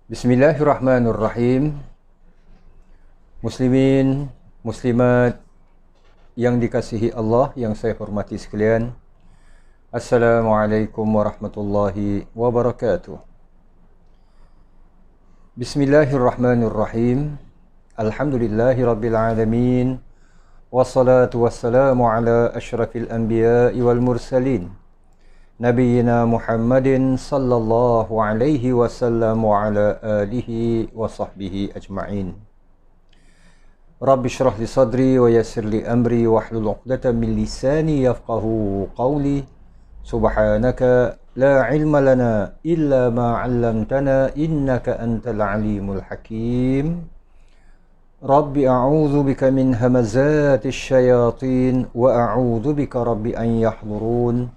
Bismillahirrahmanirrahim. Muslimin, muslimat yang dikasihi Allah, yang saya hormati sekalian. Assalamualaikum warahmatullahi wabarakatuh. Bismillahirrahmanirrahim. Alhamdulillahi rabbil alamin. Wassalatu wassalamu ala asyrafil anbiya'i wal mursalin. Nabiyyina Muhammadin sallallahu alaihi wasallam wa ala alihi wa sahbihi ajma'in. Rabbi syrah li sadri wa yassir li amri wa hlul 'uqdatam min lisani yafqahu qawli. Subhanaka la ilma lana illa ma 'allamtana innaka antal alimul hakim. Rabbi a'udzu bika min hamazatis syayatin wa a'udzu bika rabbi an yahdurun.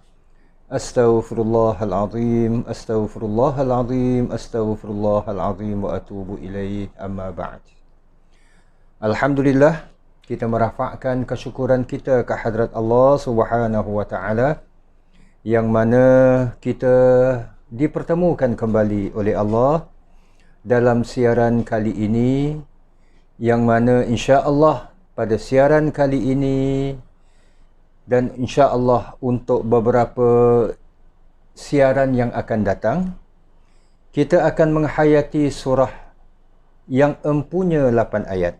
Astaghfirullahalazim, astaghfirullahalazim, astaghfirullahalazim wa atubu ilaih, amma ba'd. Alhamdulillah, kita merafakkan kesyukuran kita ke hadrat Allah Subhanahu wa taala, yang mana kita dipertemukan kembali oleh Allah dalam siaran kali ini, yang mana insya-Allah pada siaran kali ini dan insya-Allah untuk beberapa siaran yang akan datang, kita akan menghayati surah yang empunya 8 ayat.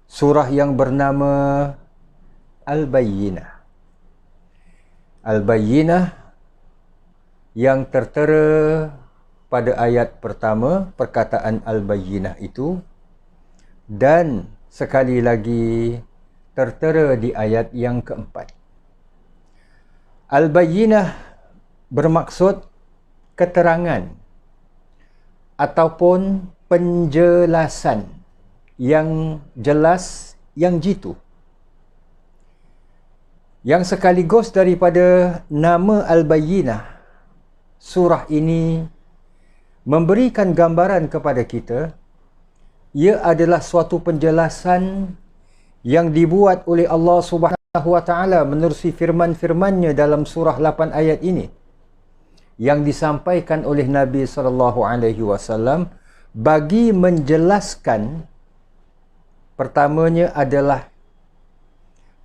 Surah yang bernama Al-Bayyinah. Al-Bayyinah yang tertera pada ayat pertama, perkataan Al-Bayyinah itu, dan sekali lagi tertera di ayat yang keempat. Al-Bayyinah bermaksud keterangan ataupun penjelasan yang jelas, yang jitu. Yang sekaligus daripada nama Al-Bayyinah, surah ini memberikan gambaran kepada kita, ia adalah suatu penjelasan yang dibuat oleh Allah Subhanahu wa taala menerusi firman-firman-Nya dalam surah 8 ayat ini, yang disampaikan oleh Nabi sallallahu alaihi wasallam bagi menjelaskan, pertamanya adalah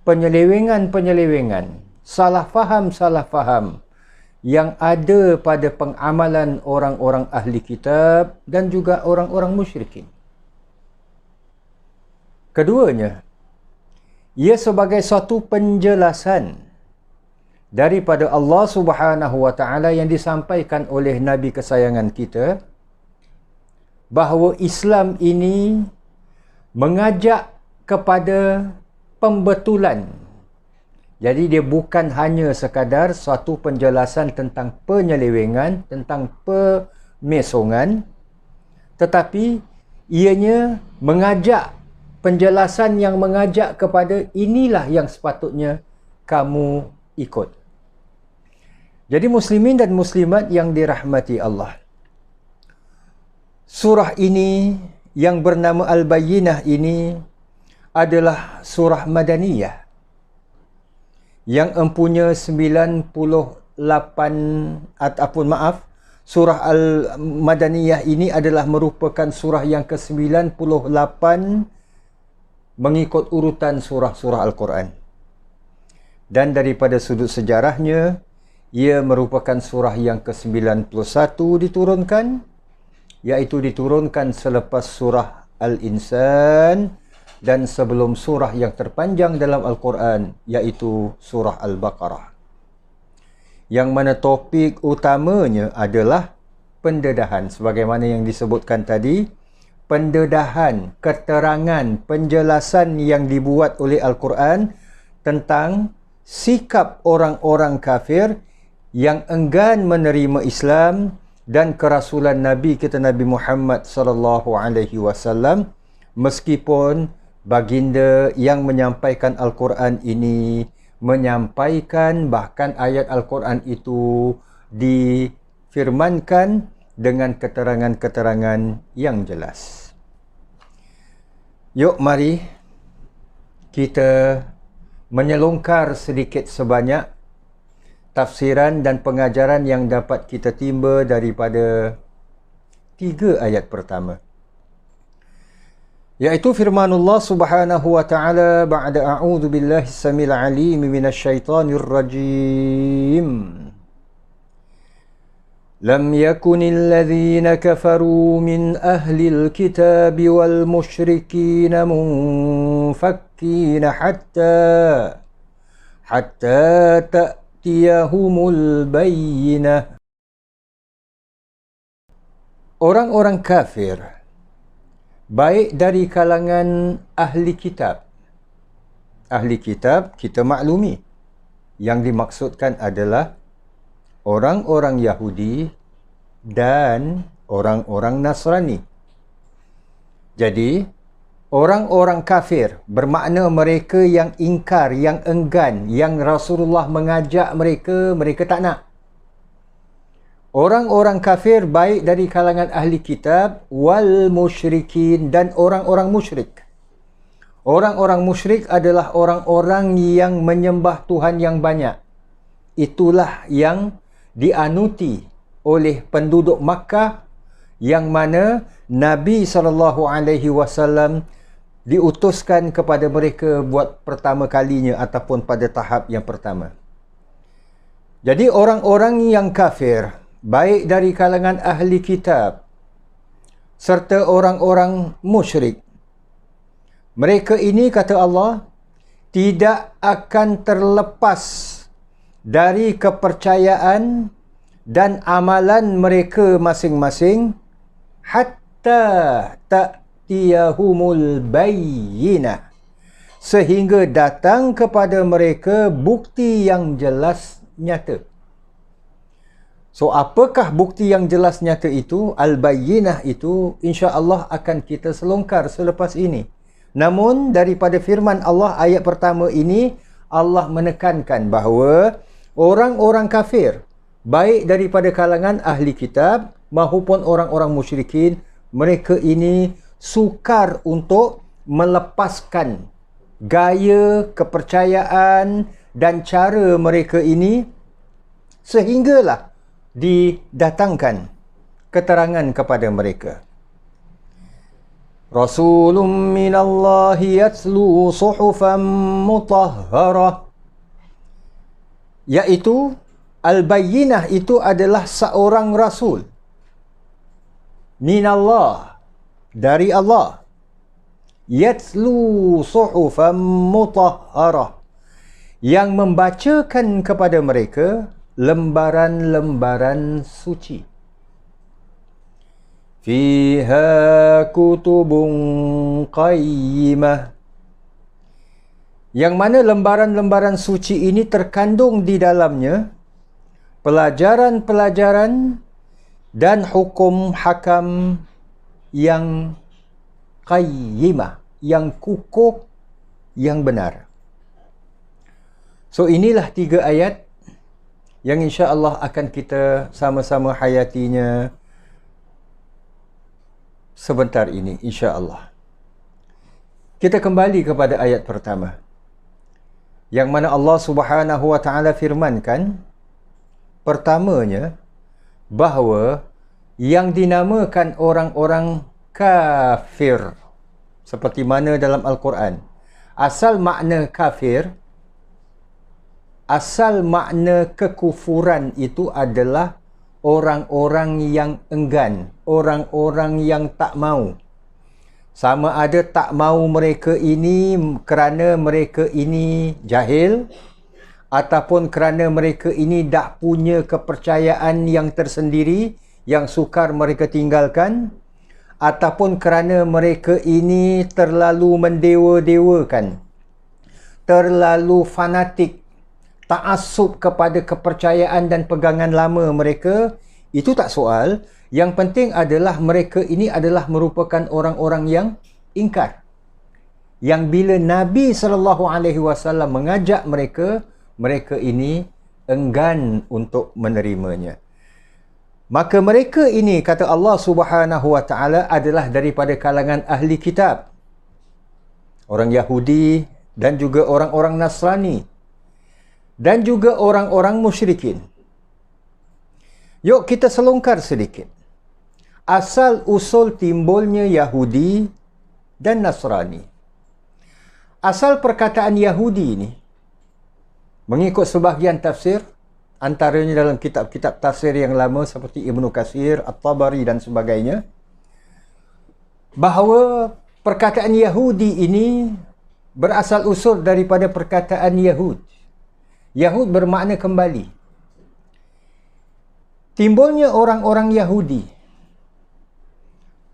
penyelewengan-penyelewengan, salah faham yang ada pada pengamalan orang-orang ahli kitab dan juga orang-orang musyrikin. Keduanya, ia sebagai suatu penjelasan daripada Allah Subhanahu wa taala yang disampaikan oleh Nabi kesayangan kita, bahawa Islam ini mengajak kepada pembetulan. Jadi dia bukan hanya sekadar suatu penjelasan tentang penyelewengan, tentang pemesongan, tetapi ianya mengajak, penjelasan yang mengajak kepada inilah yang sepatutnya kamu ikut. Jadi muslimin dan muslimat yang dirahmati Allah, surah ini yang bernama Al-Bayyinah ini adalah surah Madaniyah yang empunya 98, surah Al-Madaniyah ini adalah merupakan surah yang ke-98 mengikut urutan surah-surah Al-Quran. Dan daripada sudut sejarahnya, ia merupakan surah yang ke-91 diturunkan, iaitu diturunkan selepas surah Al-Insan dan sebelum surah yang terpanjang dalam Al-Quran, iaitu surah Al-Baqarah. Yang mana topik utamanya adalah pendedahan, sebagaimana yang disebutkan tadi, pendedahan, keterangan, penjelasan yang dibuat oleh Al-Quran tentang sikap orang-orang kafir yang enggan menerima Islam dan kerasulan Nabi kita Nabi Muhammad sallallahu alaihi wasallam, meskipun baginda yang menyampaikan Al-Quran ini menyampaikan bahkan ayat Al-Quran itu difirmankan dengan keterangan-keterangan yang jelas. Yuk mari kita menyelongkar sedikit sebanyak tafsiran dan pengajaran yang dapat kita timba daripada 3 ayat pertama. Yaitu firmanullah subhanahu wa ta'ala ba'da a'udhu billahi samil alim minasyaitanir rajim. لم يكن الذين كفروا من أهل الكتاب والمشركين منفكين حتى تأتيهم البينة. Orang-orang kafir, baik dari kalangan ahli kitab. Ahli kitab kita maklumi, yang dimaksudkan adalah orang-orang Yahudi dan orang-orang Nasrani. Jadi, orang-orang kafir bermakna mereka yang ingkar, yang enggan, yang Rasulullah mengajak mereka, mereka tak nak. Orang-orang kafir baik dari kalangan ahli kitab wal musyrikin dan orang-orang musyrik. Orang-orang musyrik adalah orang-orang yang menyembah Tuhan yang banyak. Itulah yang dianuti oleh penduduk Makkah, yang mana Nabi SAW diutuskan kepada mereka buat pertama kalinya ataupun pada tahap yang pertama. Jadi orang-orang yang kafir, baik dari kalangan ahli kitab serta orang-orang musyrik, mereka ini, kata Allah, tidak akan terlepas dari kepercayaan dan amalan mereka masing-masing hatta ta'tiyahumul bayyinah, sehingga datang kepada mereka bukti yang jelas nyata. So, apakah bukti yang jelas nyata itu? Al-bayyinah itu insya-Allah akan kita selongkar selepas ini. Namun daripada firman Allah ayat pertama ini, Allah menekankan bahawa orang-orang kafir, baik daripada kalangan ahli kitab maupun orang-orang musyrikin, mereka ini sukar untuk melepaskan gaya, kepercayaan dan cara mereka ini, sehinggalah didatangkan keterangan kepada mereka. Rasulun minallahi yatlu suhufan mutahharah, iaitu Al-Bayyinah itu adalah seorang Rasul minallah, dari Allah, yatlu suhufan mutahharah, yang membacakan kepada mereka lembaran-lembaran suci. Fiha kutubun qayyimah, yang mana lembaran-lembaran suci ini terkandung di dalamnya pelajaran-pelajaran dan hukum hakam yang qayyimah, yang kukuh, yang benar. So, inilah 3 ayat yang insya-Allah akan kita sama-sama hayatinya sebentar ini, insya-Allah. Kita kembali kepada ayat pertama, yang mana Allah Subhanahu wa taala firmankan pertamanya bahawa yang dinamakan orang-orang kafir, seperti mana dalam Al-Quran, asal makna kafir, asal makna kekufuran itu adalah orang-orang yang enggan, orang-orang yang tak mau. Sama ada tak mau mereka ini kerana mereka ini jahil, ataupun kerana mereka ini dah punya kepercayaan yang tersendiri yang sukar mereka tinggalkan, ataupun kerana mereka ini terlalu mendewa-dewakan, terlalu fanatik, ta'assub kepada kepercayaan dan pegangan lama mereka. Itu tak soal. Yang penting adalah mereka ini adalah merupakan orang-orang yang ingkar, yang bila Nabi SAW mengajak mereka, mereka ini enggan untuk menerimanya. Maka mereka ini, kata Allah Subhanahu wa taala, adalah daripada kalangan ahli kitab, orang Yahudi dan juga orang-orang Nasrani dan juga orang-orang musyrikin. Yuk kita selongkar sedikit. asal usul timbulnya Yahudi dan Nasrani. Asal perkataan Yahudi ini, mengikut sebahagian tafsir, antaranya dalam kitab-kitab tafsir yang lama seperti Ibnu Katsir, At-Tabari dan sebagainya, bahawa perkataan Yahudi ini berasal usul daripada perkataan Yahud. Yahud bermakna kembali. Timbulnya orang-orang Yahudi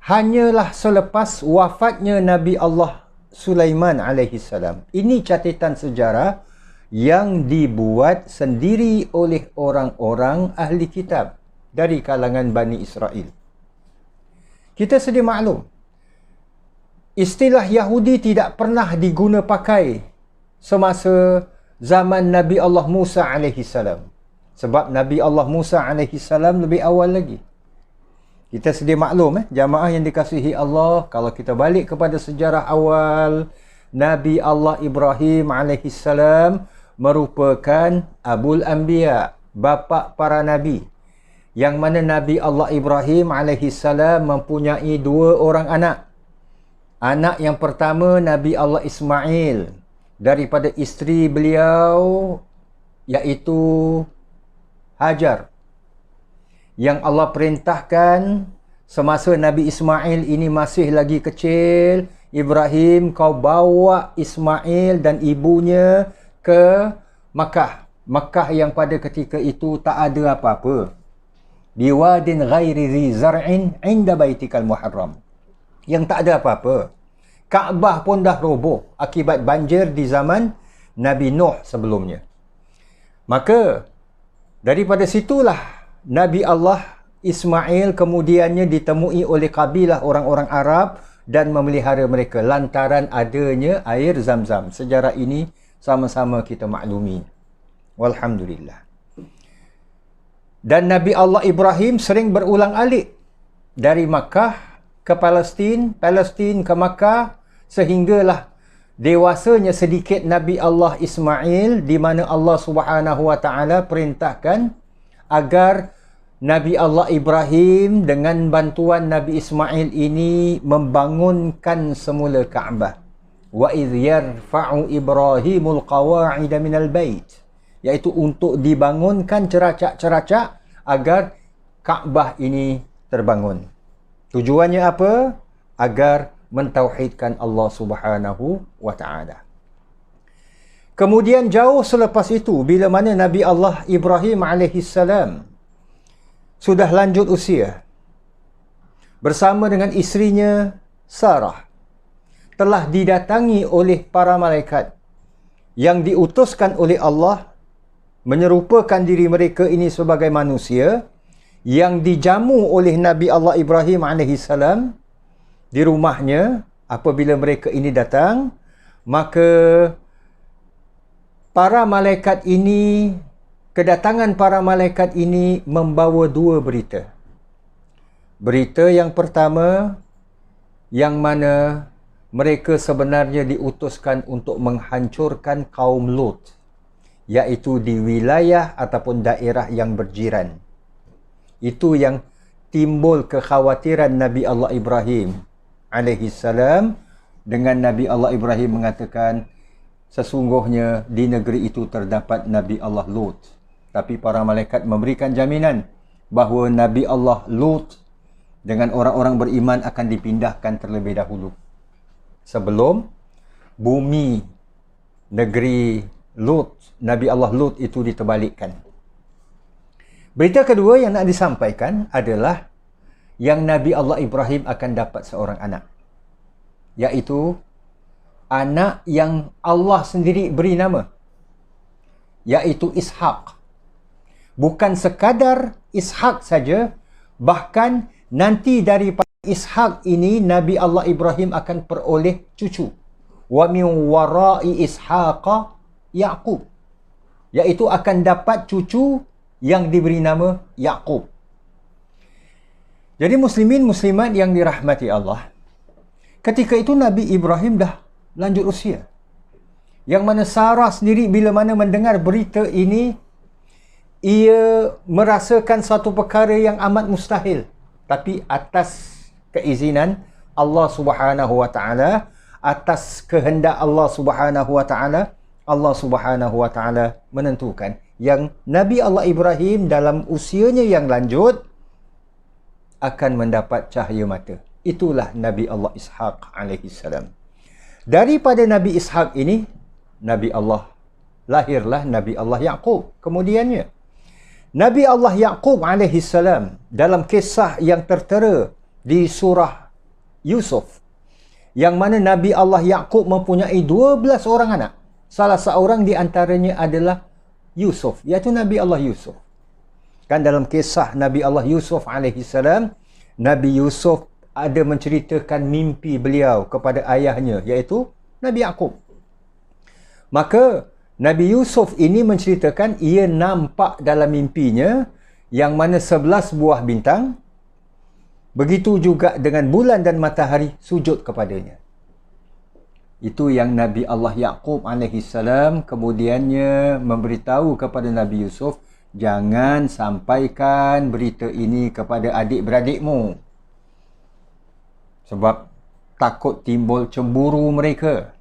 hanyalah selepas wafatnya Nabi Allah Sulaiman alaihi salam. Ini catatan sejarah yang dibuat sendiri oleh orang-orang ahli kitab dari kalangan Bani Israel. Kita sedia maklum, istilah Yahudi tidak pernah diguna pakai semasa zaman Nabi Allah Musa alaihi salam. Sebab Nabi Allah Musa alaihi salam lebih awal lagi. Kita sedia maklum, jamaah yang dikasihi Allah, kalau kita balik kepada sejarah awal, Nabi Allah Ibrahim alaihi salam merupakan Abul Anbiya, bapa para nabi. Yang mana Nabi Allah Ibrahim alaihi salam mempunyai 2 orang anak. Anak yang pertama Nabi Allah Ismail daripada isteri beliau, iaitu Hajar, yang Allah perintahkan semasa Nabi Ismail ini masih lagi kecil, Ibrahim, kau bawa Ismail dan ibunya ke Makkah. Makkah yang pada ketika itu tak ada apa-apa. Biwadin ghairi zi zar'in inda baitikal muharram. Yang tak ada apa-apa. Kaabah pun dah roboh akibat banjir di zaman Nabi Nuh sebelumnya. Maka daripada situlah Nabi Allah Ismail kemudiannya ditemui oleh kabilah orang-orang Arab dan memelihara mereka lantaran adanya air Zam-Zam. Sejarah ini sama-sama kita maklumi. Walhamdulillah. Dan Nabi Allah Ibrahim sering berulang-alik dari Makkah ke Palestin, Palestin ke Makkah, sehinggalah dewasanya sedikit Nabi Allah Ismail, di mana Allah Subhanahu wa taala perintahkan agar Nabi Allah Ibrahim dengan bantuan Nabi Ismail ini membangunkan semula Kaabah. Wa idh yarfa'u Ibrahimul qawa'ida minal bait, iaitu untuk dibangunkan ceracak-ceracak agar Kaabah ini terbangun. Tujuannya apa? Agar mentauhidkan Allah Subhanahu wa taala. Kemudian jauh selepas itu, bila mana Nabi Allah Ibrahim alaihi salam sudah lanjut usia, bersama dengan isterinya Sarah, telah didatangi oleh para malaikat yang diutuskan oleh Allah menyerupakan diri mereka ini sebagai manusia, yang dijamu oleh Nabi Allah Ibrahim alaihi salam di rumahnya. Apabila mereka ini datang, maka para malaikat ini, kedatangan para malaikat ini membawa 2 berita. Berita yang pertama, yang mana mereka sebenarnya diutuskan untuk menghancurkan kaum Lut, iaitu di wilayah ataupun daerah yang berjiran. Itu yang timbul kekhawatiran Nabi Allah Ibrahim alaihi salam, dengan Nabi Allah Ibrahim mengatakan sesungguhnya di negeri itu terdapat Nabi Allah Lut. Tapi para malaikat memberikan jaminan bahawa Nabi Allah Lut dengan orang-orang beriman akan dipindahkan terlebih dahulu, sebelum bumi negeri Lut, Nabi Allah Lut itu diterbalikkan. Berita kedua yang nak disampaikan adalah yang Nabi Allah Ibrahim akan dapat seorang anak, iaitu anak yang Allah sendiri beri nama, iaitu Ishaq. Bukan sekadar Ishaq saja, bahkan nanti daripada Ishaq ini Nabi Allah Ibrahim akan peroleh cucu. Wa min wara'i Ishaqa Yaqub, iaitu akan dapat cucu yang diberi nama Yaqub. Jadi muslimin muslimat yang dirahmati Allah, ketika itu Nabi Ibrahim dah lanjut usia. Yang mana Sarah sendiri bila mana mendengar berita ini, ia merasakan satu perkara yang amat mustahil. tapi atas keizinan Allah Subhanahu wa taala, atas kehendak Allah Subhanahu wa taala, Allah Subhanahu wa taala menentukan yang Nabi Allah Ibrahim dalam usianya yang lanjut akan mendapat cahaya mata. Itulah Nabi Allah Ishaq alaihi salam. Daripada Nabi Ishaq ini, lahirlah Nabi Allah Yaqub. Kemudiannya, Nabi Allah Yaqub alaihi salam dalam kisah yang tertera di surah Yusuf, yang mana Nabi Allah Yaqub mempunyai 12 orang anak. Salah seorang di antaranya adalah Yusuf, iaitu Nabi Allah Yusuf. Kan dalam kisah Nabi Allah Yusuf alaihi salam, Nabi Yusuf ada menceritakan mimpi beliau kepada ayahnya, iaitu Nabi Yaqub. Maka Nabi Yusuf ini menceritakan ia nampak dalam mimpinya yang mana 11 buah bintang, begitu juga dengan bulan dan matahari sujud kepadanya. Itu yang Nabi Allah Yaqub alaihi salam kemudiannya memberitahu kepada Nabi Yusuf, jangan sampaikan berita ini kepada adik-beradikmu, sebab takut timbul cemburu mereka.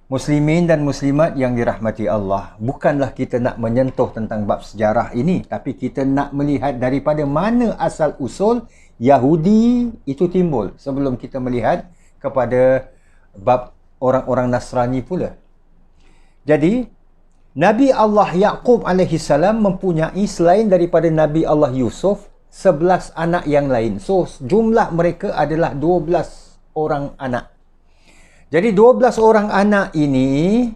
Muslimin dan muslimat yang dirahmati Allah, bukanlah kita nak menyentuh tentang bab sejarah ini, tapi kita nak melihat daripada mana asal usul Yahudi itu timbul sebelum kita melihat kepada bab orang-orang Nasrani pula. Jadi Nabi Allah Yaqub alaihi salam mempunyai selain daripada Nabi Allah Yusuf 11 anak yang lain. So jumlah mereka adalah 12 orang anak. Jadi 12 orang anak ini,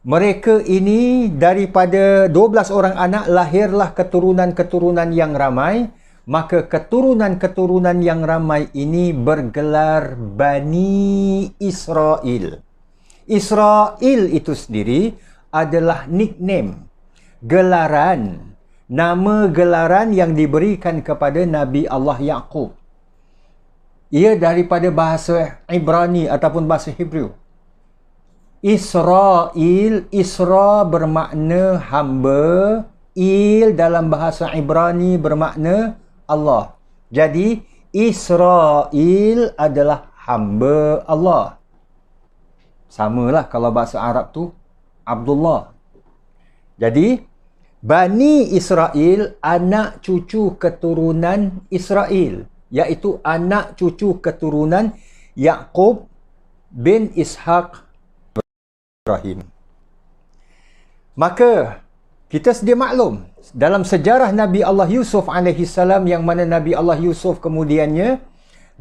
mereka ini daripada 12 orang anak lahirlah keturunan-keturunan yang ramai. Maka keturunan-keturunan yang ramai ini bergelar Bani Israel. Israel itu sendiri adalah nickname, gelaran, nama gelaran yang diberikan kepada Nabi Allah Yaqub. Ia daripada bahasa Ibrani ataupun bahasa Hebrew. Israel, Isra bermakna hamba, Il dalam bahasa Ibrani bermakna Allah. Jadi Israel adalah hamba Allah. Samalah kalau bahasa Arab tu Abdullah. Jadi Bani Israel, anak cucu keturunan Israel, iaitu anak cucu keturunan Yaqub bin Ishaq Ibrahim. Maka kita sedia maklum dalam sejarah Nabi Allah Yusuf alaihi salam, yang mana Nabi Allah Yusuf kemudiannya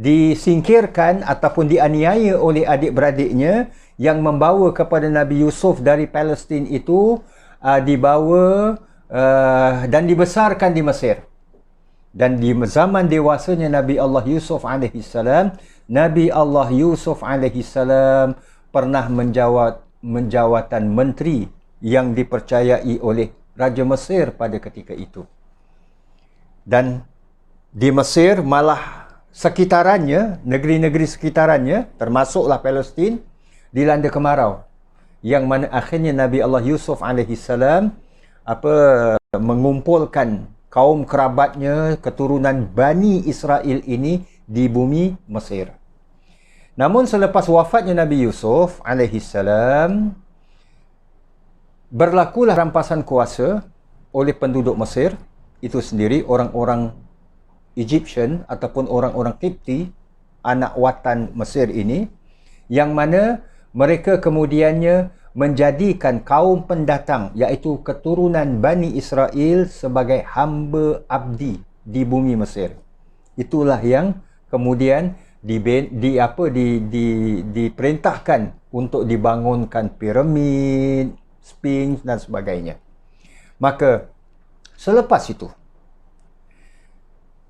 disingkirkan ataupun dianiaya oleh adik-beradiknya, yang membawa kepada Nabi Yusuf dari Palestin itu dibawa dan dibesarkan di Mesir. Dan di zaman dewasanya Nabi Allah Yusuf alaihi salam, Nabi Allah Yusuf alaihi salam pernah menjawatan menteri yang dipercayai oleh Raja Mesir pada ketika itu. Dan di Mesir malah sekitarannya, negeri-negeri sekitarannya, termasuklah Palestin, dilanda kemarau. Yang mana akhirnya Nabi Allah Yusuf alaihi salam mengumpulkan kaum kerabatnya, keturunan Bani Israel ini di bumi Mesir. Namun selepas wafatnya Nabi Yusuf alaihi salam, berlakulah rampasan kuasa oleh penduduk Mesir itu sendiri, orang-orang Egyptian ataupun orang-orang Kipti, anak watan Mesir ini, yang mana mereka kemudiannya menjadikan kaum pendatang, iaitu keturunan Bani Israel, sebagai hamba abdi di bumi Mesir. Itulah yang kemudian diperintahkan untuk dibangunkan piramid, Sphinx dan sebagainya. Maka selepas itu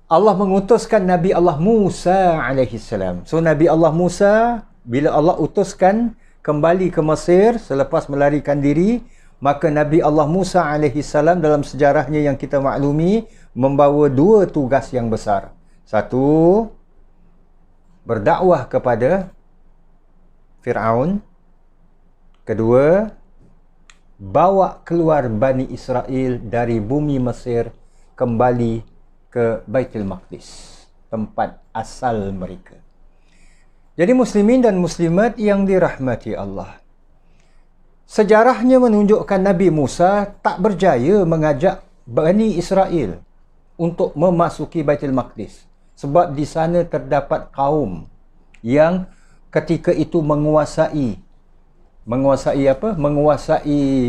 Allah mengutuskan Nabi Allah Musa alaihi salam. So Nabi Allah Musa, bila Allah utuskan kembali ke Mesir selepas melarikan diri, maka Nabi Allah Musa alaihi salam dalam sejarahnya yang kita maklumi membawa dua tugas yang besar. Satu, berdakwah kepada Fir'aun. Kedua, bawa keluar Bani Israel dari bumi Mesir kembali ke Baitul Maqdis, tempat asal mereka. Jadi muslimin dan muslimat yang dirahmati Allah, sejarahnya menunjukkan Nabi Musa tak berjaya mengajak Bani Israel untuk memasuki Baitul Maqdis, sebab di sana terdapat kaum yang ketika itu menguasai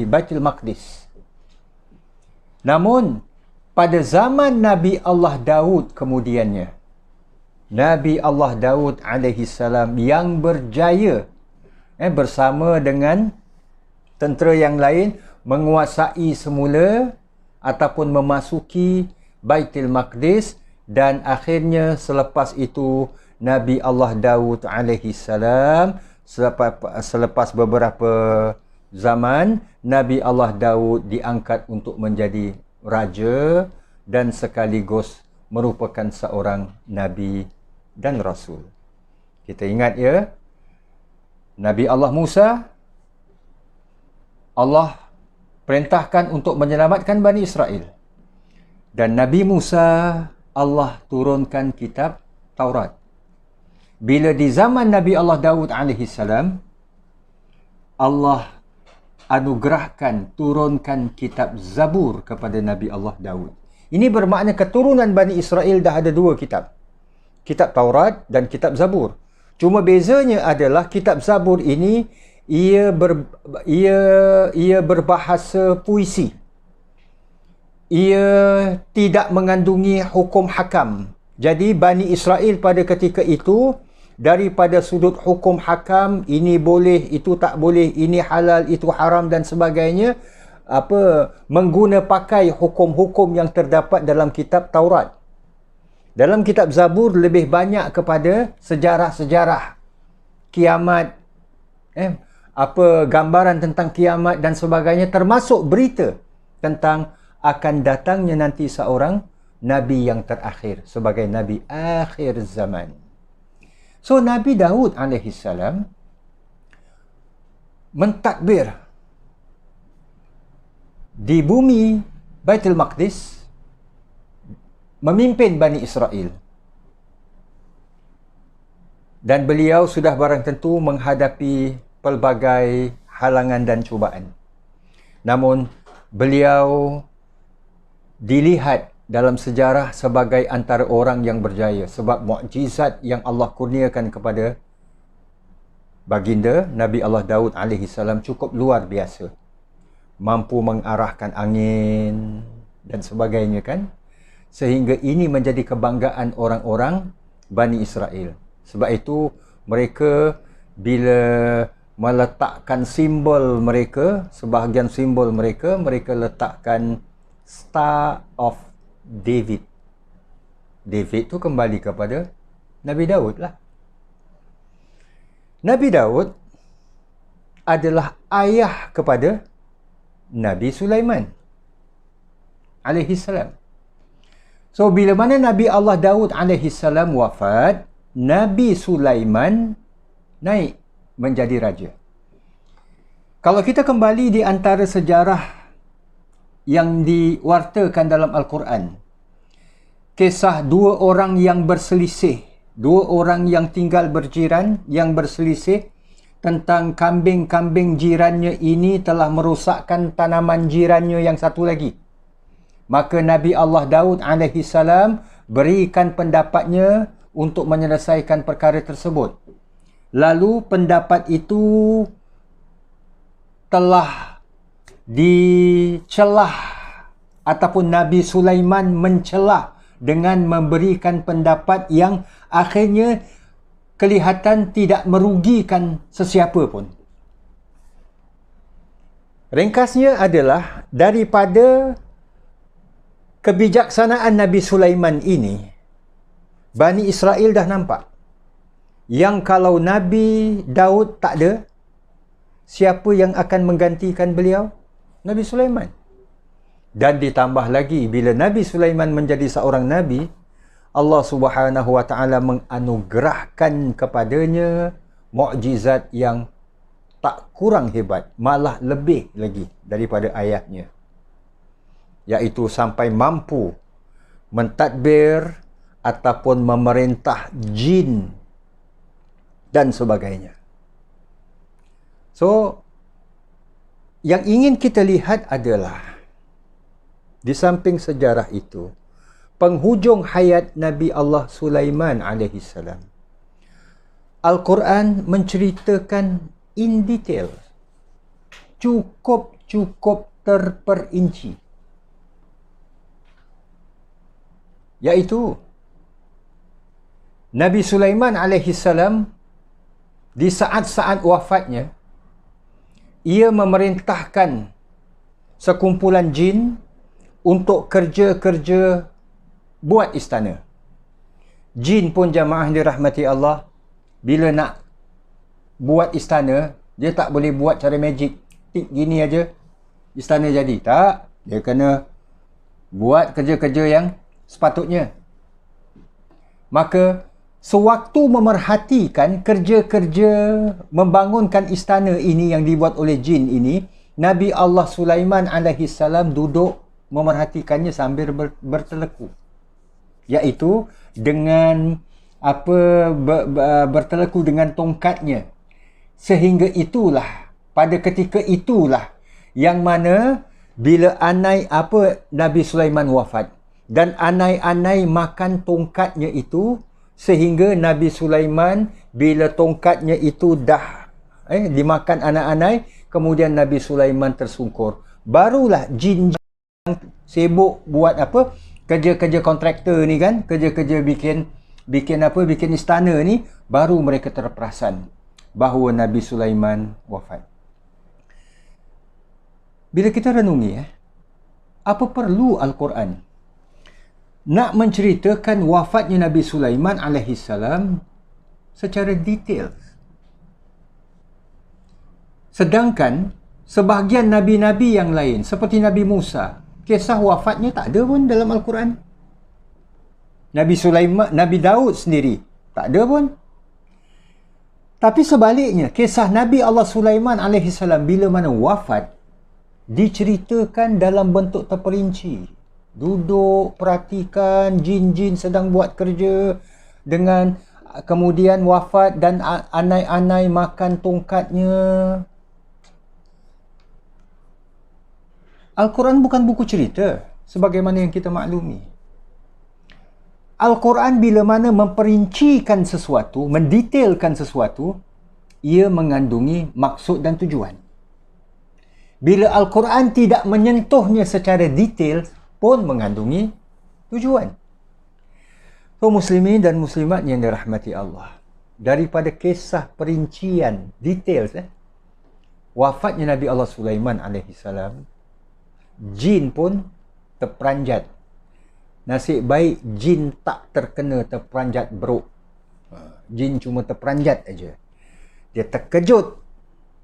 Baitul Maqdis. Namun pada zaman Nabi Allah Daud kemudiannya, Nabi Allah Daud alaihi salam yang berjaya bersama dengan tentera yang lain menguasai semula ataupun memasuki Baitul Maqdis, dan akhirnya selepas itu Nabi Allah Daud alaihi salam, selepas beberapa zaman, Nabi Allah Daud diangkat untuk menjadi raja dan sekaligus merupakan seorang nabi dan rasul. Kita ingat ya, Nabi Allah Musa, Allah perintahkan untuk menyelamatkan Bani Israel. Dan Nabi Musa, Allah turunkan kitab Taurat. Bila di zaman Nabi Allah Daud alaihi salam, Allah anugerahkan, turunkan kitab Zabur kepada Nabi Allah Daud. Ini bermakna keturunan Bani Israel dah ada dua kitab. Kitab Taurat dan kitab Zabur. Cuma bezanya adalah kitab Zabur ini ia berbahasa puisi. Ia tidak mengandungi hukum hakam. Jadi Bani Israel pada ketika itu, daripada sudut hukum hakam, ini boleh, itu tak boleh, ini halal, itu haram dan sebagainya, mengguna pakai hukum-hukum yang terdapat dalam kitab Taurat. Dalam kitab Zabur lebih banyak kepada sejarah-sejarah kiamat, gambaran tentang kiamat dan sebagainya, termasuk berita tentang akan datangnya nanti seorang Nabi yang terakhir sebagai Nabi akhir zaman. So Nabi Daud alaihi salam mentadbir di bumi Baitul Maqdis, memimpin Bani Israel. Dan beliau sudah barang tentu menghadapi pelbagai halangan dan cubaan. Namun beliau dilihat dalam sejarah sebagai antara orang yang berjaya sebab mukjizat yang Allah kurniakan kepada baginda Nabi Allah Daud alaihi salam cukup luar biasa. Mampu mengarahkan angin dan sebagainya kan. Sehingga ini menjadi kebanggaan orang-orang Bani Israel. Sebab itu mereka bila meletakkan simbol mereka, sebahagian simbol mereka, mereka letakkan Star of David. David tu kembali kepada Nabi Daud lah. Nabi Daud adalah ayah kepada Nabi Sulaiman alaihi salam. So bila mana Nabi Allah Daud alaihi salam wafat, Nabi Sulaiman naik menjadi raja. Kalau kita kembali di antara sejarah yang diwartakan dalam Al-Quran, kisah dua orang yang berselisih, dua orang yang tinggal berjiran, yang berselisih tentang kambing-kambing jirannya ini telah merosakkan tanaman jirannya yang satu lagi. Maka Nabi Allah Daud alaihi salam berikan pendapatnya untuk menyelesaikan perkara tersebut. Lalu pendapat itu telah dicelah ataupun Nabi Sulaiman mencelah dengan memberikan pendapat yang akhirnya kelihatan tidak merugikan sesiapa pun. Ringkasnya adalah daripada kebijaksanaan Nabi Sulaiman ini, Bani Israel dah nampak yang kalau Nabi Daud tak ada, siapa yang akan menggantikan beliau? Nabi Sulaiman. Dan ditambah lagi, bila Nabi Sulaiman menjadi seorang Nabi, Allah Subhanahu Wa Taala menganugerahkan kepadanya mukjizat yang tak kurang hebat, malah lebih lagi daripada ayahnya. Iaitu sampai mampu mentadbir ataupun memerintah jin dan sebagainya. So, yang ingin kita lihat adalah di samping sejarah itu, penghujung hayat Nabi Allah Sulaiman alaihi salam, Al-Quran menceritakan in detail, cukup terperinci, iaitu Nabi Sulaiman alaihi salam di saat-saat wafatnya, ia memerintahkan sekumpulan jin untuk kerja-kerja buat istana. Jin pun jamaah dirahmati Allah, bila nak buat istana, dia tak boleh buat cara magic, tik gini aja istana jadi. Tak, dia kena buat kerja-kerja yang sepatutnya. Maka sewaktu memerhatikan kerja-kerja membangunkan istana ini yang dibuat oleh jin ini, Nabi Allah Sulaiman alaihi salam duduk memerhatikannya sambil berteleku, iaitu dengan berteleku dengan tongkatnya. Sehingga itulah, pada ketika itulah yang mana bila Nabi Sulaiman wafat dan anai-anai makan tongkatnya itu, sehingga Nabi Sulaiman bila tongkatnya itu dah dimakan anak-anak, kemudian Nabi Sulaiman tersungkur. Barulah jin yang sibuk buat kerja-kerja kontraktor ni kan, kerja-kerja bikin istana ni, baru mereka terperasan bahawa Nabi Sulaiman wafat. Bila kita renungi, apa perlu Al-Quran nak menceritakan wafatnya Nabi Sulaiman alaihi salam secara detail, sedangkan sebahagian nabi-nabi yang lain seperti Nabi Musa, kisah wafatnya tak ada pun dalam Al-Quran. Nabi Sulaiman, Nabi Daud sendiri tak ada pun. Tapi sebaliknya, kisah Nabi Allah Sulaiman alaihi salam bila mana wafat diceritakan dalam bentuk terperinci. Duduk, perhatikan, jin-jin sedang buat kerja dengan kemudian wafat dan anai-anai makan tongkatnya. Al-Quran bukan buku cerita sebagaimana yang kita maklumi. Al-Quran bila mana memperincikan sesuatu, mendetailkan sesuatu, ia mengandungi maksud dan tujuan. Bila Al-Quran tidak menyentuhnya secara detail, pun mengandungi tujuan. So, muslimin dan muslimat yang dirahmati Allah, daripada kisah perincian detail wafatnya Nabi Allah Sulaiman alaihi salam, jin pun terperanjat. Nasib baik jin tak terkena terperanjat beruk. Jin cuma terperanjat aja. Dia terkejut.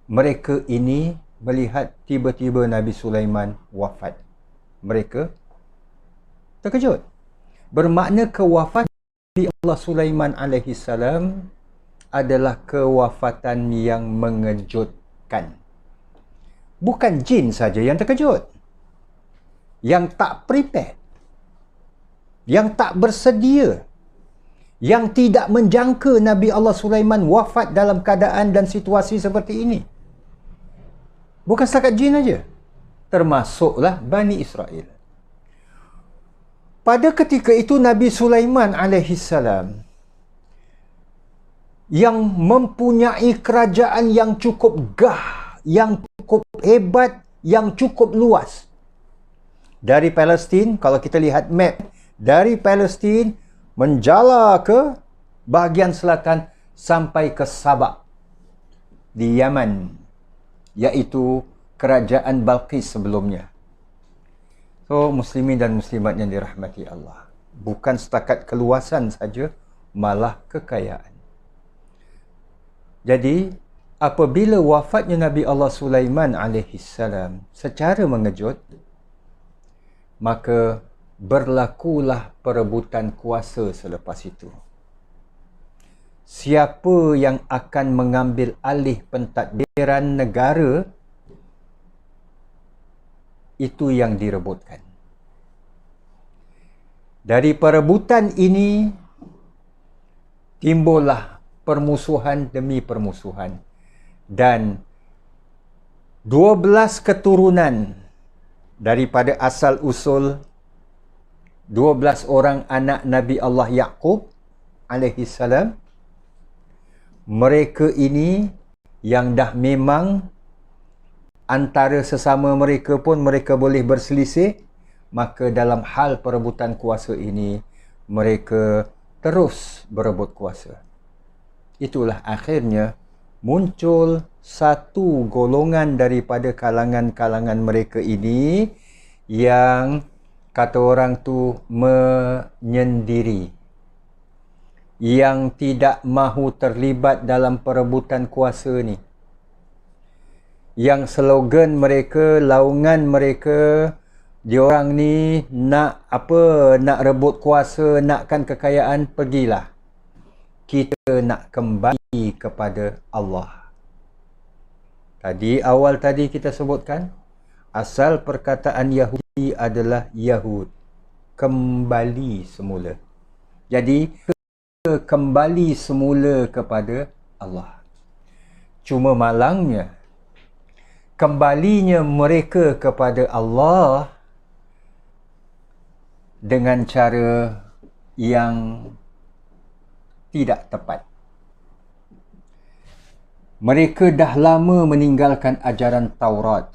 Mereka ini melihat tiba-tiba Nabi Sulaiman wafat. Mereka terkejut. Bermakna kewafatan Nabi Allah Sulaiman alaihi salam adalah kewafatan yang mengejutkan. Bukan jin saja yang terkejut, yang tak prepare, yang tak bersedia, yang tidak menjangka Nabi Allah Sulaiman wafat dalam keadaan dan situasi seperti ini. Bukan setakat jin saja, termasuklah Bani Israel. Pada ketika itu Nabi Sulaiman alaihi salam yang mempunyai kerajaan yang cukup yang cukup hebat, yang cukup luas. Dari Palestin, kalau kita lihat map, dari Palestin menjala ke bahagian selatan sampai ke Sabak di Yaman, iaitu kerajaan Balqis sebelumnya. So, muslimin dan muslimat yang dirahmati Allah, bukan setakat keluasan saja, malah kekayaan. Jadi, apabila wafatnya Nabi Allah Sulaiman alaihi salam secara mengejut, maka berlakulah perebutan kuasa selepas itu. Siapa yang akan mengambil alih pentadbiran negara, itu yang direbutkan. Dari perebutan ini timbullah permusuhan demi permusuhan. Dan 12 keturunan daripada asal usul 12 orang anak Nabi Allah Yaqub alaihi salam, mereka ini yang dah memang antara sesama mereka pun mereka boleh berselisih, maka dalam hal perebutan kuasa ini mereka terus berebut kuasa. Itulah akhirnya muncul satu golongan daripada kalangan-kalangan mereka ini yang kata orang tu menyendiri, yang tidak mahu terlibat dalam perebutan kuasa ni, yang slogan mereka, laungan mereka, diorang ni nak apa, nak rebut kuasa, nakkan kekayaan, pergilah, kita nak kembali kepada Allah. Awal tadi kita sebutkan, asal perkataan Yahudi adalah Yahud, kembali semula. Jadi kembali semula kepada Allah. Cuma malangnya, kembalinya mereka kepada Allah dengan cara yang tidak tepat. Mereka dah lama meninggalkan ajaran Taurat.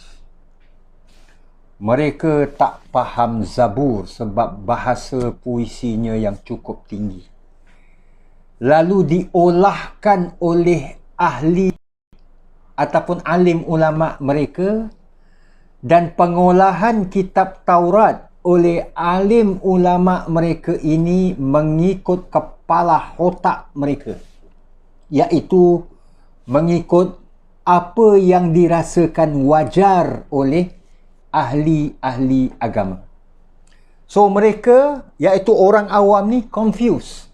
Mereka tak faham Zabur sebab bahasa puisinya yang cukup tinggi. Lalu diolahkan oleh ahli ataupun alim ulama mereka, dan pengolahan kitab Taurat oleh alim ulama mereka ini mengikut kepala otak mereka, iaitu mengikut apa yang dirasakan wajar oleh ahli-ahli agama. So mereka, iaitu orang awam ni, confused.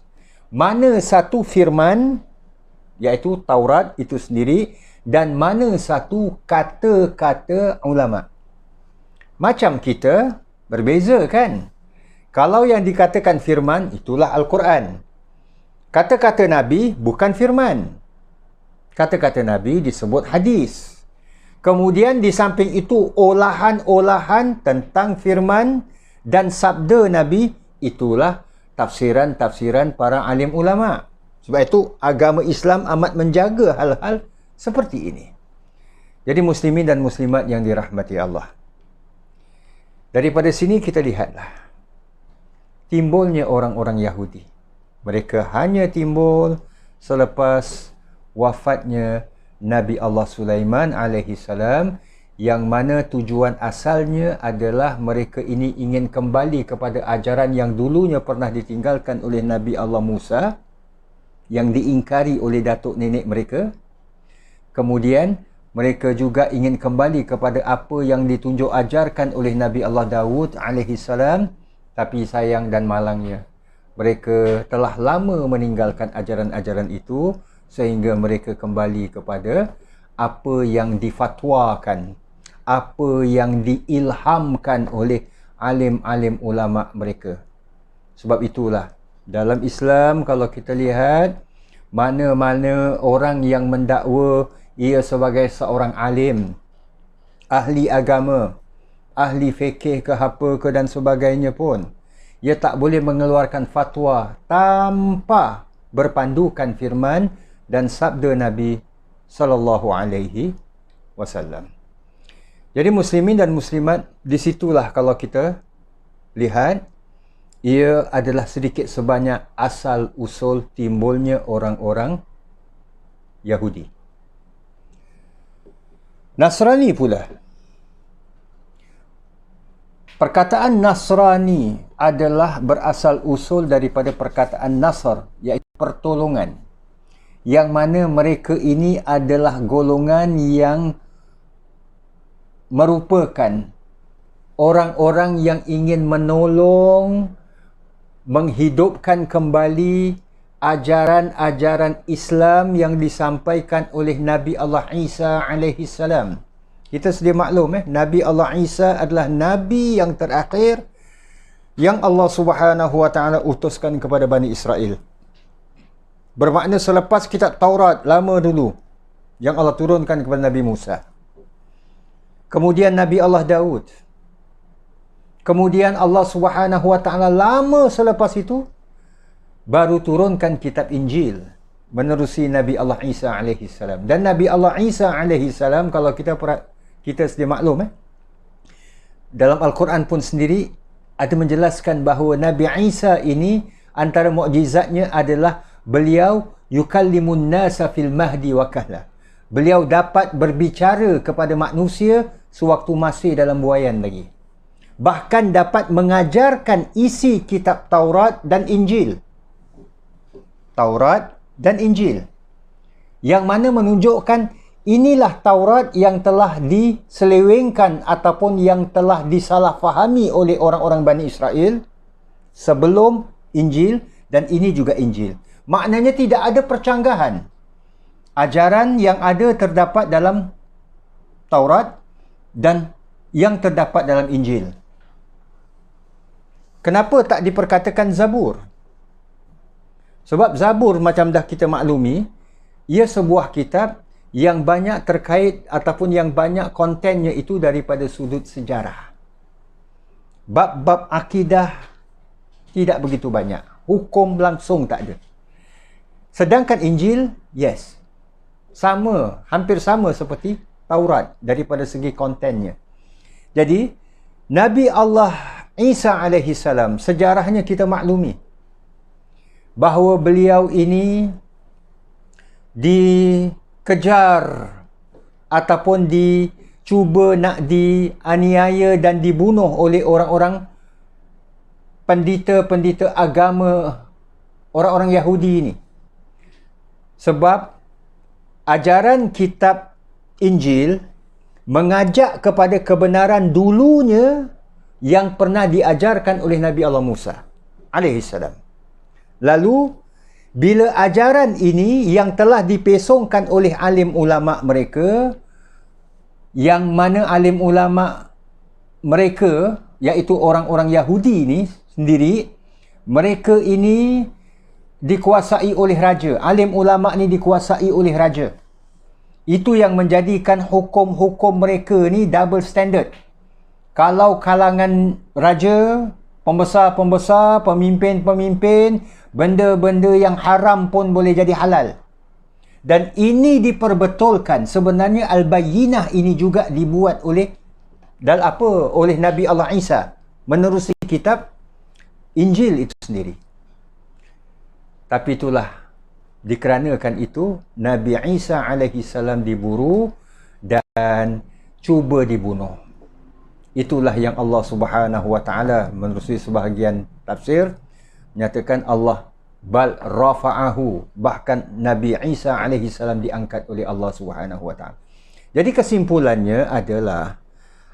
Mana satu firman, iaitu Taurat itu sendiri, dan mana satu kata-kata ulama. Macam kita, berbeza kan? Kalau yang dikatakan firman, itulah Al-Quran. Kata-kata Nabi bukan firman. Kata-kata Nabi disebut hadis. Kemudian di samping itu olahan-olahan tentang firman dan sabda Nabi, itulah tafsiran-tafsiran para alim ulama. Sebab itu agama Islam amat menjaga hal-hal seperti ini. Jadi muslimin dan muslimat yang dirahmati Allah, daripada sini kita lihatlah timbulnya orang-orang Yahudi. Mereka hanya timbul selepas wafatnya Nabi Allah Sulaiman alaihi salam, yang mana tujuan asalnya adalah mereka ini ingin kembali kepada ajaran yang dulunya pernah ditinggalkan oleh Nabi Allah Musa, yang diingkari oleh datuk nenek mereka. Kemudian mereka juga ingin kembali kepada apa yang ditunjuk ajarkan oleh Nabi Allah Dawud alaihi salam, tapi sayang dan malangnya mereka telah lama meninggalkan ajaran-ajaran itu, sehingga mereka kembali kepada apa yang difatwakan, apa yang diilhamkan oleh alim-alim ulama mereka. Sebab itulah dalam Islam, kalau kita lihat, mana-mana orang yang mendakwa ia sebagai seorang alim, ahli agama, ahli fikih ke apa ke dan sebagainya pun, ia tak boleh mengeluarkan fatwa tanpa berpandukan firman dan sabda Nabi sallallahu alaihi wasallam. Jadi muslimin dan muslimat, disitulah kalau kita lihat, ia adalah sedikit sebanyak asal usul timbulnya orang-orang Yahudi. Nasrani pula. Perkataan Nasrani adalah berasal usul daripada perkataan Nasr, iaitu pertolongan, yang mana mereka ini adalah golongan yang merupakan orang-orang yang ingin menolong, menghidupkan kembali ajaran-ajaran Islam yang disampaikan oleh Nabi Allah Isa alaihi salam. Kita sedia maklum, Nabi Allah Isa adalah Nabi yang terakhir yang Allah Subhanahu wa taala utuskan kepada Bani Israel. Bermakna selepas kitab Taurat lama dulu yang Allah turunkan kepada Nabi Musa. Kemudian Nabi Allah Daud. Kemudian Allah Subhanahu wa taala lama selepas itu baru turunkan kitab Injil menerusi Nabi Allah Isa alaihi salam. Dan Nabi Allah Isa alaihi salam, kalau kita sedia maklum dalam Al-Quran pun sendiri ada menjelaskan bahawa Nabi Isa ini antara mukjizatnya adalah beliau yukallimun nasa fil mahdi wa kahla. Beliau dapat berbicara kepada manusia sewaktu masih dalam buaian lagi. Bahkan dapat mengajarkan isi kitab Taurat dan Injil. Taurat dan Injil. Yang mana menunjukkan inilah Taurat yang telah diselewengkan ataupun yang telah disalahfahami oleh orang-orang Bani Israel sebelum Injil, dan ini juga Injil. Maknanya tidak ada percanggahan. Ajaran yang ada terdapat dalam Taurat dan yang terdapat dalam Injil. Kenapa tak diperkatakan Zabur? Sebab Zabur macam dah kita maklumi, ia sebuah kitab yang banyak terkait ataupun yang banyak kontennya itu daripada sudut sejarah. Bab-bab akidah tidak begitu banyak. Hukum langsung tak ada. Sedangkan Injil, yes. Sama, hampir sama seperti Taurat daripada segi kontennya. Jadi, Nabi Allah Isa alaihi salam, sejarahnya kita maklumi bahawa beliau ini dikejar ataupun dicuba nak dianiaya dan dibunuh oleh orang-orang pendeta-pendeta agama orang-orang Yahudi ini. Sebab ajaran kitab Injil mengajak kepada kebenaran dulunya yang pernah diajarkan oleh Nabi Allah Musa alaihi salam. Lalu, bila ajaran ini yang telah dipesongkan oleh alim ulama mereka, yang mana alim ulama mereka, iaitu orang-orang Yahudi ini sendiri, mereka ini dikuasai oleh raja. Alim ulama ini dikuasai oleh raja. Itu yang menjadikan hukum-hukum mereka ni double standard. Kalau kalangan raja, pembesar-pembesar, pemimpin-pemimpin, benda-benda yang haram pun boleh jadi halal. Dan ini diperbetulkan. Sebenarnya Al-Bayyinah ini juga dibuat oleh oleh Nabi Allah Isa menerusi kitab Injil itu sendiri. Tapi itulah, dikarenakan itu Nabi Isa alaihi salam diburu dan cuba dibunuh. Itulah yang Allah Subhanahu wa taala menerusi sebahagian tafsir menyatakan Allah bal rafa'ahu, bahkan Nabi Isa alaihi salam diangkat oleh Allah Subhanahu wa taala. Jadi kesimpulannya adalah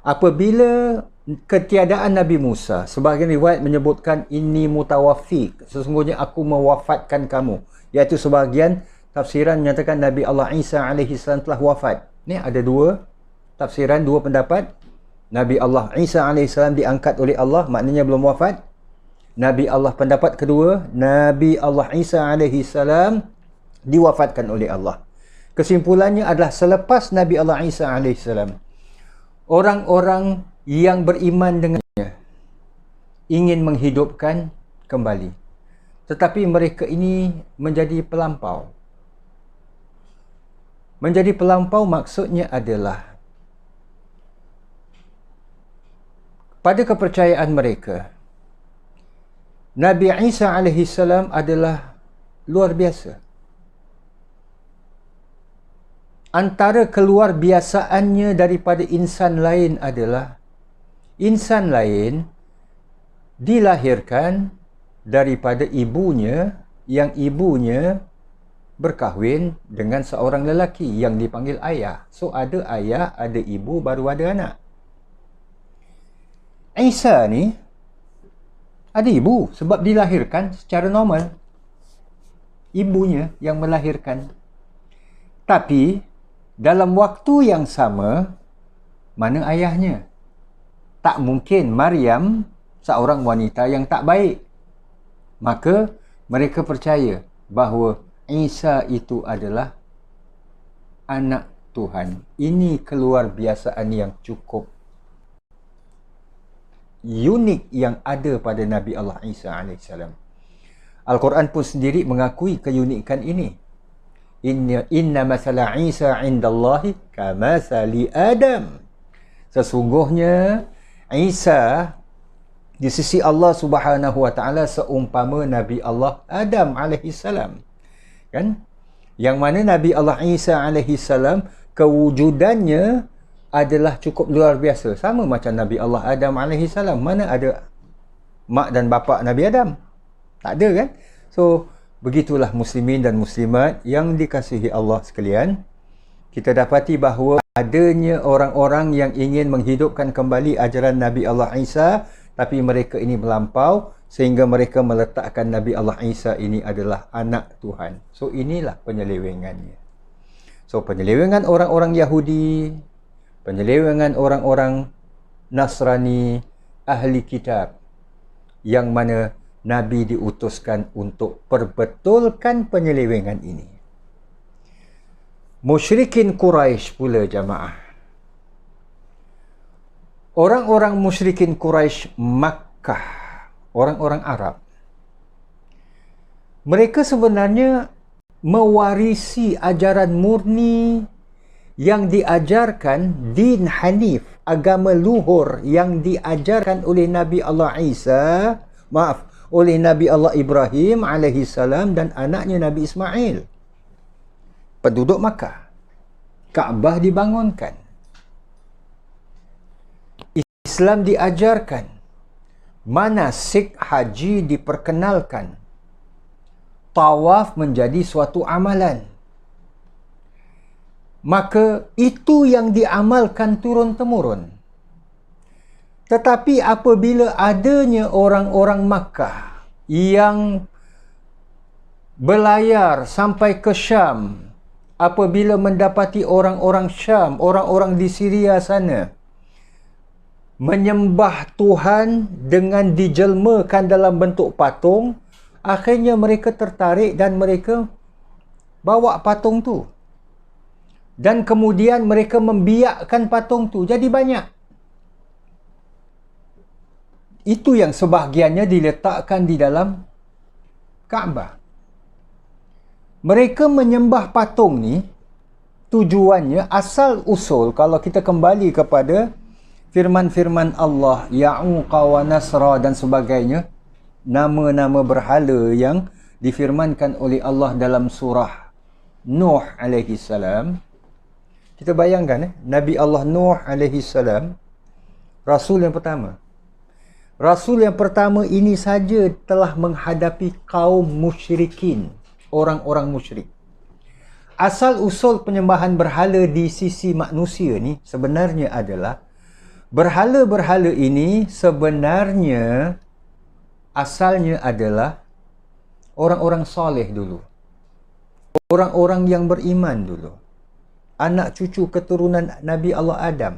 apabila ketiadaan Nabi Musa, sebahagian riwayat menyebutkan inni mutawaffik, sesungguhnya aku mewafatkan kamu, iaitu sebahagian tafsiran menyatakan Nabi Allah Isa alaihi salam telah wafat. Ni ada dua tafsiran, dua pendapat. Nabi Allah Isa AS diangkat oleh Allah, maknanya belum wafat. Nabi Allah, pendapat kedua, Nabi Allah Isa AS diwafatkan oleh Allah. Kesimpulannya adalah selepas Nabi Allah Isa AS, orang-orang yang beriman dengannya ingin menghidupkan kembali. Tetapi mereka ini menjadi pelampau. Menjadi pelampau maksudnya adalah pada kepercayaan mereka, Nabi Isa AS adalah luar biasa. Antara keluar biasaannya daripada insan lain adalah insan lain dilahirkan daripada ibunya, yang ibunya berkahwin dengan seorang lelaki yang dipanggil ayah. So ada ayah, ada ibu, baru ada anak. Isa ni ada ibu sebab dilahirkan secara normal. Ibunya yang melahirkan. Tapi dalam waktu yang sama, mana ayahnya? Tak mungkin Maryam seorang wanita yang tak baik. Maka mereka percaya bahawa Isa itu adalah anak Tuhan. Ini keluarbiasaan yang cukup unik yang ada pada Nabi Allah Isa AS. Al-Quran pun sendiri mengakui keunikan ini. Inna masala Isa indallahi kamasali Adam. Sesungguhnya Isa di sisi Allah Subhanahu wa taala seumpama Nabi Allah Adam alaihi salam. Kan? Yang mana Nabi Allah Isa alaihi salam kewujudannya adalah cukup luar biasa, sama macam Nabi Allah Adam alaihi salam. Mana ada mak dan bapa Nabi Adam? Tak ada kan? So, begitulah muslimin dan muslimat yang dikasihi Allah sekalian. Kita dapati bahawa adanya orang-orang yang ingin menghidupkan kembali ajaran Nabi Allah Isa, tapi mereka ini melampau sehingga mereka meletakkan Nabi Allah Isa ini adalah anak Tuhan. So, inilah penyelewengannya. So, penyelewengan orang-orang Yahudi, penyelewengan orang-orang Nasrani, ahli kitab, yang mana Nabi diutuskan untuk perbetulkan penyelewengan ini. Musyrikin Quraisy pula jamaah. Orang-orang musyrikin Quraisy Makkah, orang-orang Arab, mereka sebenarnya mewarisi ajaran murni yang diajarkan din Hanif, agama luhur yang diajarkan oleh Nabi Allah Isa, oleh Nabi Allah Ibrahim alaihi salam dan anaknya Nabi Ismail. Penduduk Makkah. Kaabah dibangunkan. Islam diajarkan. Manasik haji diperkenalkan. Tawaf menjadi suatu amalan. Maka itu yang diamalkan turun-temurun. Tetapi apabila adanya orang-orang Makkah yang berlayar sampai ke Syam, apabila mendapati orang-orang Syam, orang-orang di Syria sana, menyembah Tuhan dengan dijelmakan dalam bentuk patung, akhirnya mereka tertarik dan mereka bawa patung tu. Dan kemudian mereka membiakkan patung tu jadi banyak. Itu yang sebahagiannya diletakkan di dalam Kaabah. Mereka menyembah patung ni, tujuannya, asal usul, kalau kita kembali kepada firman-firman Allah, Ya'uqa wa Nasra dan sebagainya, nama-nama berhala yang difirmankan oleh Allah dalam surah Nuh alaihi salam. Kita bayangkan, Nabi Allah Nuh alaihi salam, Rasul yang pertama. Rasul yang pertama ini saja telah menghadapi kaum musyrikin, orang-orang musyrik. Asal usul penyembahan berhala di sisi manusia ni sebenarnya adalah berhala-berhala ini sebenarnya asalnya adalah orang-orang soleh dulu. Orang-orang yang beriman dulu. Anak cucu keturunan Nabi Allah Adam.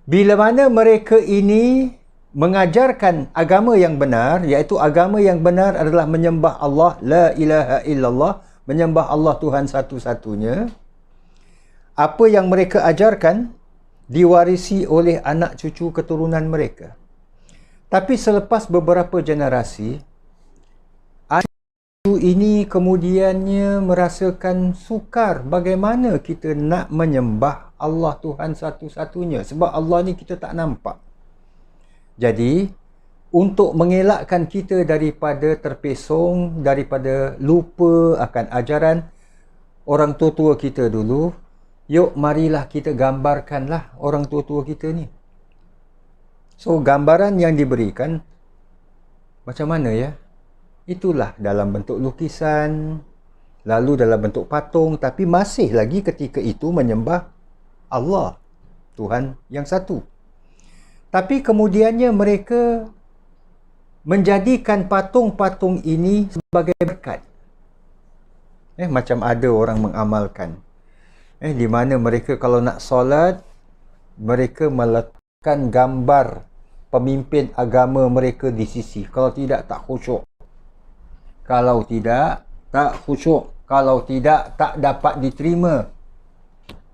Bila mana mereka ini mengajarkan agama yang benar, iaitu agama yang benar adalah menyembah Allah, la ilaha illallah, menyembah Allah Tuhan satu-satunya. Apa yang mereka ajarkan diwarisi oleh anak cucu keturunan mereka. Tapi selepas beberapa generasi, anak cucu ini kemudiannya merasakan sukar bagaimana kita nak menyembah Allah Tuhan satu-satunya, sebab Allah ni kita tak nampak. Jadi, untuk mengelakkan kita daripada terpesong, daripada lupa akan ajaran orang tua-tua kita dulu, yuk marilah kita gambarkanlah orang tua-tua kita ni. So, gambaran yang diberikan macam mana ya? Itulah dalam bentuk lukisan, lalu dalam bentuk patung, tapi masih lagi ketika itu menyembah Allah, Tuhan yang satu. Tapi kemudiannya mereka menjadikan patung-patung ini sebagai berkat. Macam ada orang mengamalkan. Di mana mereka kalau nak solat, mereka meletakkan gambar pemimpin agama mereka di sisi. Kalau tidak, tak khusyuk. Kalau tidak, tak khusyuk. Kalau tidak, tak dapat diterima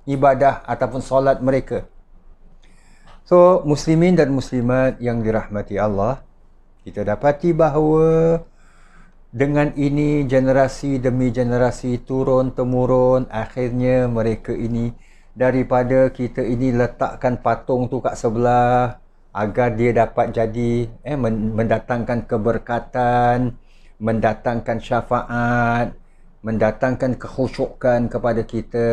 ibadah ataupun solat mereka. So, muslimin dan muslimat yang dirahmati Allah, kita dapati bahawa dengan ini generasi demi generasi turun-temurun, akhirnya mereka ini daripada kita ini letakkan patung tu kat sebelah agar dia dapat jadi mendatangkan keberkatan, mendatangkan syafaat, mendatangkan kekhusyukan kepada kita.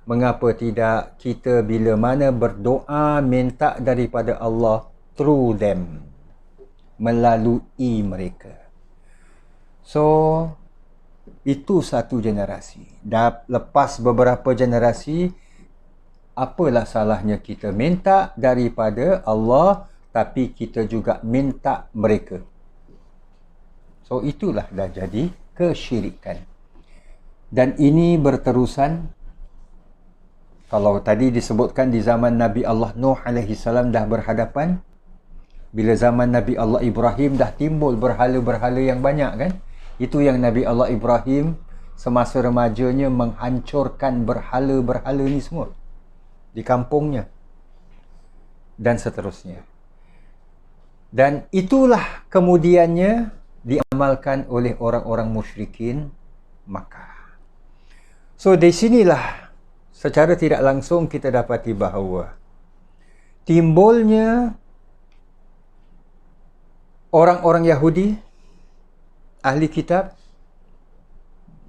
Mengapa tidak kita bila mana berdoa minta daripada Allah through them, melalui mereka. So, itu satu generasi. Lepas beberapa generasi, apalah salahnya kita minta daripada Allah, tapi kita juga minta mereka. So, itulah dah jadi kesyirikan. Dan ini berterusan. Kalau tadi disebutkan di zaman Nabi Allah Nuh AS dah berhadapan, bila zaman Nabi Allah Ibrahim dah timbul berhala-berhala yang banyak kan. Itu yang Nabi Allah Ibrahim semasa remajanya menghancurkan berhala-berhala ni semua di kampungnya dan seterusnya. Dan itulah kemudiannya diamalkan oleh orang-orang musyrikin Makkah. So di sinilah secara tidak langsung kita dapati bahawa timbulnya orang-orang Yahudi, ahli kitab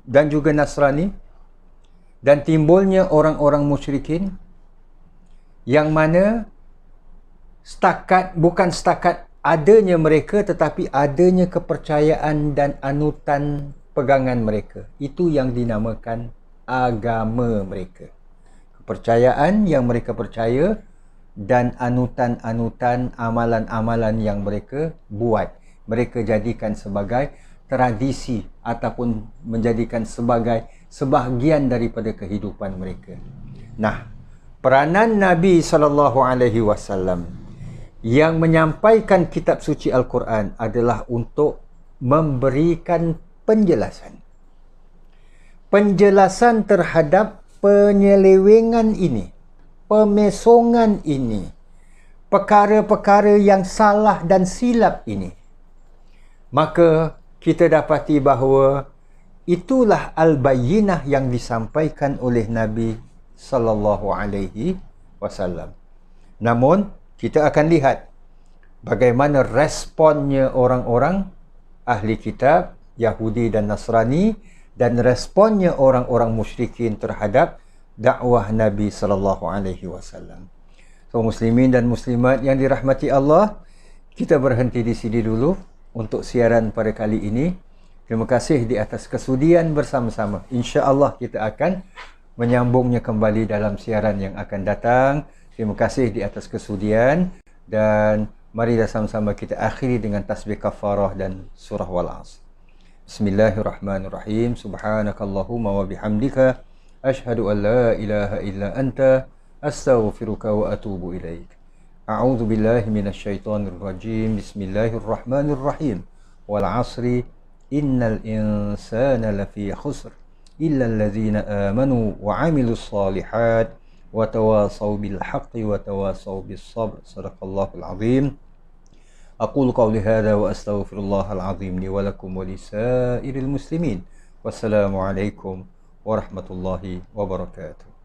dan juga Nasrani, dan timbulnya orang-orang musyrikin yang mana bukan setakat adanya mereka, tetapi adanya kepercayaan dan anutan pegangan mereka. Itu yang dinamakan agama mereka. Kepercayaan yang mereka percaya dan anutan-anutan amalan-amalan yang mereka buat, mereka jadikan sebagai tradisi ataupun menjadikan sebagai sebahagian daripada kehidupan mereka. Nah, peranan Nabi SAW yang menyampaikan kitab suci Al-Quran adalah untuk memberikan penjelasan. Penjelasan terhadap penyelewengan ini, pemesongan ini, perkara-perkara yang salah dan silap ini. Maka kita dapati bahawa itulah al-bayyinah yang disampaikan oleh Nabi sallallahu alaihi wasallam. Namun kita akan lihat bagaimana responnya orang-orang ahli kitab Yahudi dan Nasrani dan responnya orang-orang musyrikin terhadap dakwah Nabi sallallahu alaihi wasallam. So muslimin dan muslimat yang dirahmati Allah, kita berhenti di sini dulu untuk siaran pada kali ini. Terima kasih di atas kesudian bersama-sama. InsyaAllah kita akan menyambungnya kembali dalam siaran yang akan datang. Terima kasih di atas kesudian. Dan mari sama-sama kita akhiri dengan tasbih kafarah dan surah Wal-Asr. Bismillahirrahmanirrahim. Subhanakallahumma wa bihamdika. Ashhadu an la ilaha illa anta. Astaghfiruka wa atubu ilaik. A'udzu billahi minasyaitonir rajim. Bismillahirrahmanirrahim. Wal 'asri innal insana lafi khusr illa allazina amanu wa 'amilus shalihat wa tawasaw bil haqqi wa tawasaw bis sabr. Shadaqallahul 'azim. Aqulu qawli hadha wa astaghfirullahal 'azim li wa lakum wa lisairil muslimin. Wassalamu alaikum warahmatullahi wabarakatuh.